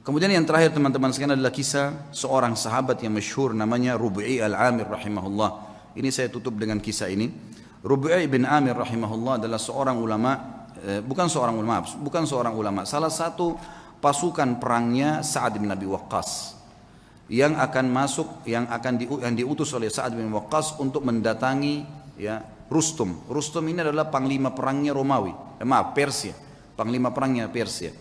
Kemudian yang terakhir teman-teman sekalian adalah kisah seorang sahabat yang masyhur namanya Rubi'i al-Amir rahimahullah. Ini saya tutup dengan kisah ini. Rubi'i bin Amir rahimahullah adalah seorang ulama, bukan seorang ulama, salah satu pasukan perangnya Sa'ad bin Abi Waqqas yang akan masuk, yang diutus oleh Sa'ad bin Waqqas untuk mendatangi ya Rustum. Rustum ini adalah panglima perangnya Persia, panglima perangnya Persia.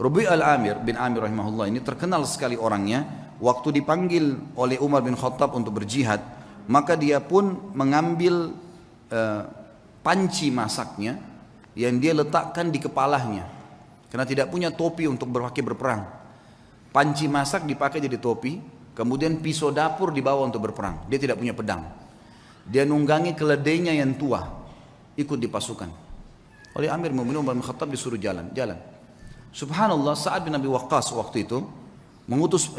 Rubi' al-Amir bin Amir rahimahullah ini terkenal sekali orangnya. Waktu dipanggil oleh Umar bin Khattab untuk berjihad, maka dia pun mengambil panci masaknya yang dia letakkan di kepalanya, karena tidak punya topi untuk berperang. Panci masak dipakai jadi topi, kemudian pisau dapur dibawa untuk berperang. Dia tidak punya pedang. Dia nunggangi keledainya yang tua, ikut di pasukan. Oleh Amir Mu'minin Umar bin Khattab disuruh jalan. Subhanallah, Sa'ad bin Abi Waqqas waktu itu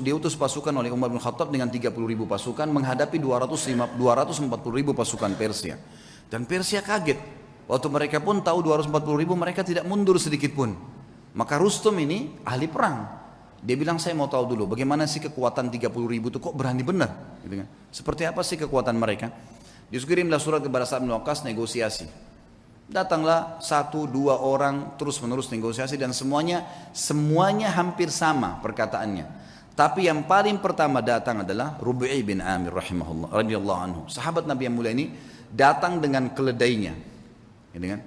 diutus pasukan oleh Umar bin Khattab dengan 30.000 pasukan menghadapi 240.000 pasukan Persia. Dan Persia kaget. Waktu mereka pun tahu 240.000, mereka tidak mundur sedikit pun. Maka Rustum ini ahli perang. Dia bilang, saya mau tahu dulu bagaimana sih kekuatan 30.000 itu, kok berani benar? Gitu kan? Seperti apa sih kekuatan mereka? Dikirimlah surat kepada Sa'ad bin Waqqas negosiasi. Datanglah 1-2 orang terus menerus negosiasi dan semuanya hampir sama perkataannya. Tapi yang paling pertama datang adalah Rubi'i bin Amir rahimahullah radhiyallahu anhu. Sahabat Nabi yang mulia ini datang dengan keledainya. Gitu kan?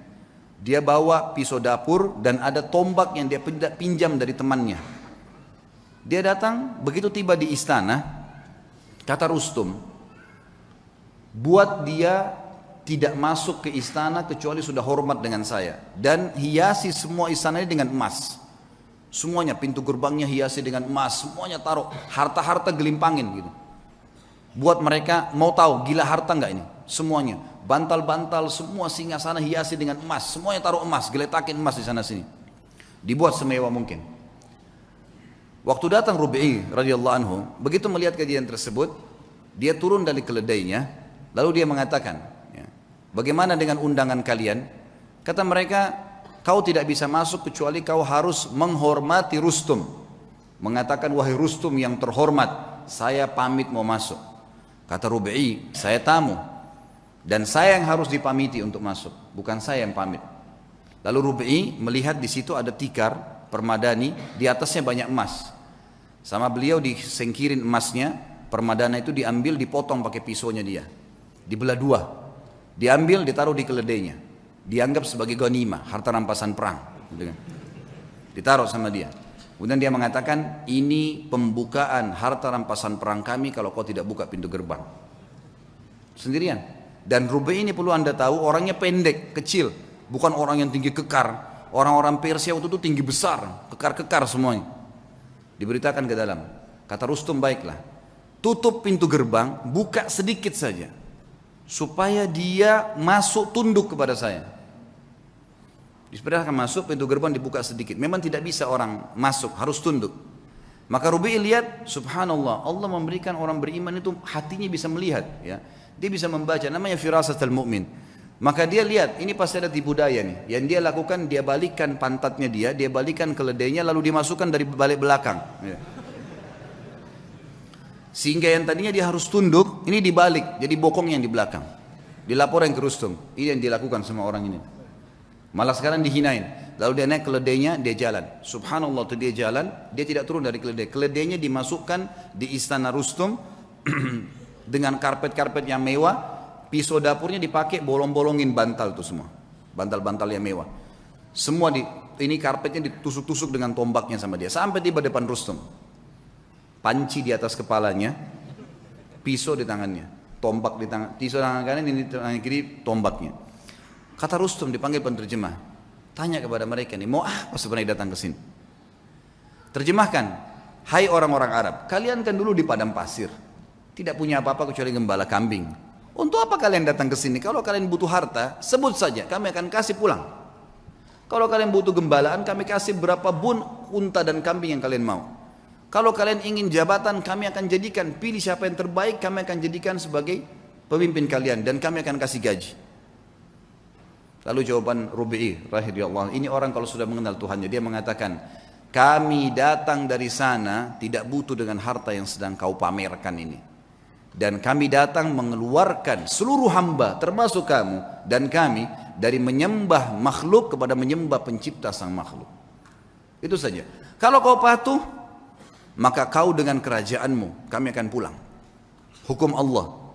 Dia bawa pisau dapur dan ada tombak yang dia pinjam dari temannya. Dia datang, begitu tiba di istana, kata Rustum, buat dia tidak masuk ke istana kecuali sudah hormat dengan saya, dan hiasi semua istana ini dengan emas. Semuanya, pintu gerbangnya hiasi dengan emas, semuanya taruh harta-harta gelimpangin gitu. Buat mereka mau tahu gila harta enggak ini? Semuanya, bantal-bantal semua singgasana hiasi dengan emas, semuanya taruh emas, geletakin emas di sana sini. Dibuat semewah mungkin. Waktu datang Rubi'i radhiyallahu anhu, begitu melihat kejadian tersebut, dia turun dari keledainya, lalu dia mengatakan, bagaimana dengan undangan kalian? Kata mereka, kau tidak bisa masuk kecuali kau harus menghormati Rustum. Mengatakan, wahai Rustum yang terhormat, saya pamit mau masuk. Kata Rubi'i, saya tamu dan saya yang harus dipamiti untuk masuk, bukan saya yang pamit. Lalu Rubi'i melihat di situ ada tikar permadani, di atasnya banyak emas. Sama beliau disengkirin emasnya, permadana itu diambil, dipotong pakai pisaunya dia, dibelah dua. Diambil, ditaruh di keledainya, dianggap sebagai ghanimah, harta rampasan perang, ditaruh sama dia. Kemudian dia mengatakan, ini pembukaan harta rampasan perang kami kalau kau tidak buka pintu gerbang. Sendirian. Dan Rubi' ini perlu anda tahu, orangnya pendek, kecil, bukan orang yang tinggi kekar. Orang-orang Persia waktu itu tinggi besar, kekar-kekar semuanya. Diberitakan ke dalam. Kata Rustum, baiklah, tutup pintu gerbang, buka sedikit saja, supaya dia masuk tunduk kepada saya. Diperintahkan masuk, pintu gerbang dibuka sedikit. Memang tidak bisa orang masuk, harus tunduk. Maka Rubi'i lihat, subhanallah, Allah memberikan orang beriman itu hatinya bisa melihat, ya. Dia bisa membaca, namanya firasatul mu'min. Maka dia lihat, ini pasti ada tipu daya nih. Yang dia lakukan, dia balikkan pantatnya dia balikkan keledainya, lalu dimasukkan dari balik belakang, ya. Sehingga yang tadinya dia harus tunduk, ini dibalik, jadi bokong yang di belakang. Dilaporkan ke Rustum, ini yang dilakukan sama orang ini. Malah sekarang dihinain. Lalu dia naik keledainya, dia jalan. Subhanallah, tuh dia jalan, dia tidak turun dari keledai. Keledainya dimasukkan di istana Rustum dengan karpet-karpet yang mewah. Pisau dapurnya dipakai, bolong-bolongin bantal itu semua. Bantal-bantal yang mewah. Semua ini karpetnya ditusuk-tusuk dengan tombaknya sama dia. Sampai tiba depan Rustum. Panci di atas kepalanya, pisau di tangannya, tombak di tangan, pisau tangan kanan, ini tangan kiri, tombaknya. Kata Rustum, dipanggil penerjemah, tanya kepada mereka nih, mau apa sebenarnya datang ke sini? Terjemahkan, hai orang-orang Arab, kalian kan dulu di padang pasir, tidak punya apa-apa kecuali gembala kambing. Untuk apa kalian datang ke sini? Kalau kalian butuh harta, sebut saja, kami akan kasih pulang. Kalau kalian butuh gembalaan, kami kasih berapa bun unta dan kambing yang kalian mau. Kalau kalian ingin jabatan, kami akan jadikan, pilih siapa yang terbaik, kami akan jadikan sebagai pemimpin kalian dan kami akan kasih gaji. Lalu jawaban Rubi'i rahimahullah, ini orang kalau sudah mengenal Tuhannya, dia mengatakan, kami datang dari sana tidak butuh dengan harta yang sedang kau pamerkan ini. Dan kami datang mengeluarkan seluruh hamba termasuk kamu dan kami dari menyembah makhluk kepada menyembah pencipta sang makhluk. Itu saja. Kalau kau patuh, maka kau dengan kerajaanmu, kami akan pulang. Hukum Allah.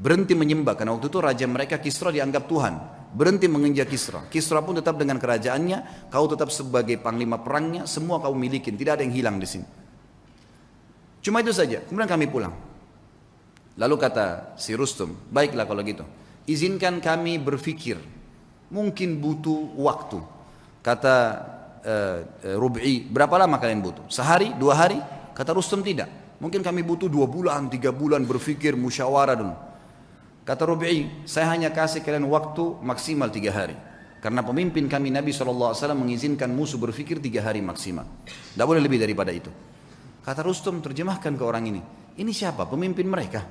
Berhenti menyembah, karena waktu itu raja mereka Kisra dianggap Tuhan. Berhenti menginjak Kisra. Kisra pun tetap dengan kerajaannya, kau tetap sebagai panglima perangnya, semua kau milikin, tidak ada yang hilang di sini. Cuma itu saja. Kemudian kami pulang. Lalu kata si Rustum, baiklah kalau gitu, izinkan kami berpikir. Mungkin butuh waktu. Kata Rub'i, berapa lama kalian butuh? Sehari, 2 hari? Kata Rustum tidak. Mungkin kami butuh 2 bulan, 3 bulan berpikir, musyawarah dulu. Kata Rub'i, saya hanya kasih kalian waktu maksimal 3 hari. Karena pemimpin kami Nabi SAW mengizinkan musuh berpikir 3 hari maksimal. Tidak boleh lebih daripada itu. Kata Rustum, terjemahkan ke orang ini. Ini siapa? Pemimpin mereka.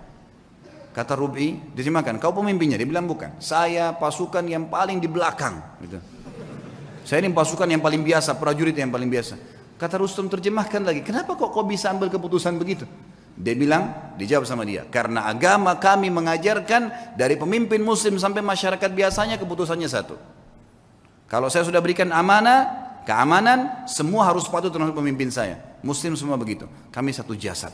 Kata Rub'i, terjemahkan, kau pemimpinnya? Dia bilang bukan. Saya pasukan yang paling di belakang. Gitu. Saya ini pasukan yang paling biasa, prajurit yang paling biasa. Kata Rustum, terjemahkan lagi, kenapa kok kau bisa ambil keputusan begitu? Dia bilang, dijawab sama dia, karena agama kami mengajarkan dari pemimpin muslim sampai masyarakat biasanya keputusannya satu. Kalau saya sudah berikan amanah, keamanan, semua harus patuh terhadap pemimpin saya. Muslim semua begitu, kami satu jasad.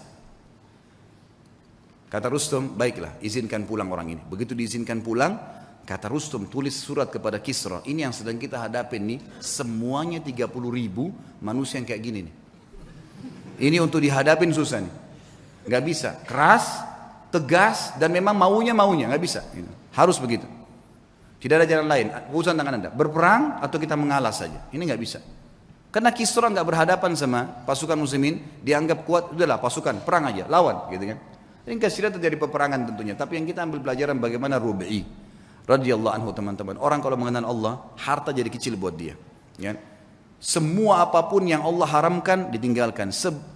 Kata Rustum, baiklah, izinkan pulang orang ini. Begitu diizinkan pulang, kata Rustum, tulis surat kepada Kisra. Ini yang sedang kita hadapin nih, semuanya 30.000 manusia yang kayak gini nih. Ini untuk dihadapin susah nih. Gak bisa, keras, tegas, dan memang maunya, gak bisa. Harus begitu. Tidak ada jalan lain, urusan tangan Anda. Berperang atau kita mengalah saja, ini gak bisa. Karena Kisra gak berhadapan sama pasukan muslimin, dianggap kuat, udahlah pasukan, perang aja, lawan. Gitu kan. Ini kasih terjadi peperangan tentunya. Tapi yang kita ambil pelajaran bagaimana Rub'i radhiyallahu anhu teman-teman. Orang kalau mengenal Allah, harta jadi kecil buat dia. Ya. Semua apapun yang Allah haramkan ditinggalkan.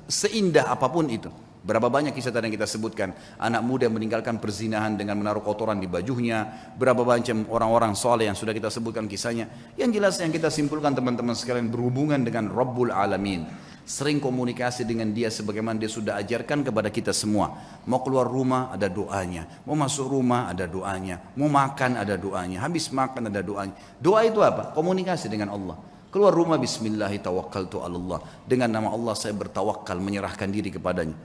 Seindah apapun itu. Berapa banyak kisah tadi yang kita sebutkan. Anak muda yang meninggalkan perzinahan dengan menaruh kotoran di bajunya. Berapa banyak orang-orang soleh yang sudah kita sebutkan kisahnya. Yang jelas yang kita simpulkan teman-teman sekalian berhubungan dengan Rabbul Alamin. Sering komunikasi dengan dia sebagaimana dia sudah ajarkan kepada kita semua. Mau keluar rumah ada doanya, mau masuk rumah ada doanya, mau makan ada doanya, habis makan ada doanya. Doa itu apa? Komunikasi dengan Allah. Keluar rumah bismillahirrahmanirrahim tawakkaltu 'alallah. Dengan nama Allah saya bertawakal menyerahkan diri kepadanya.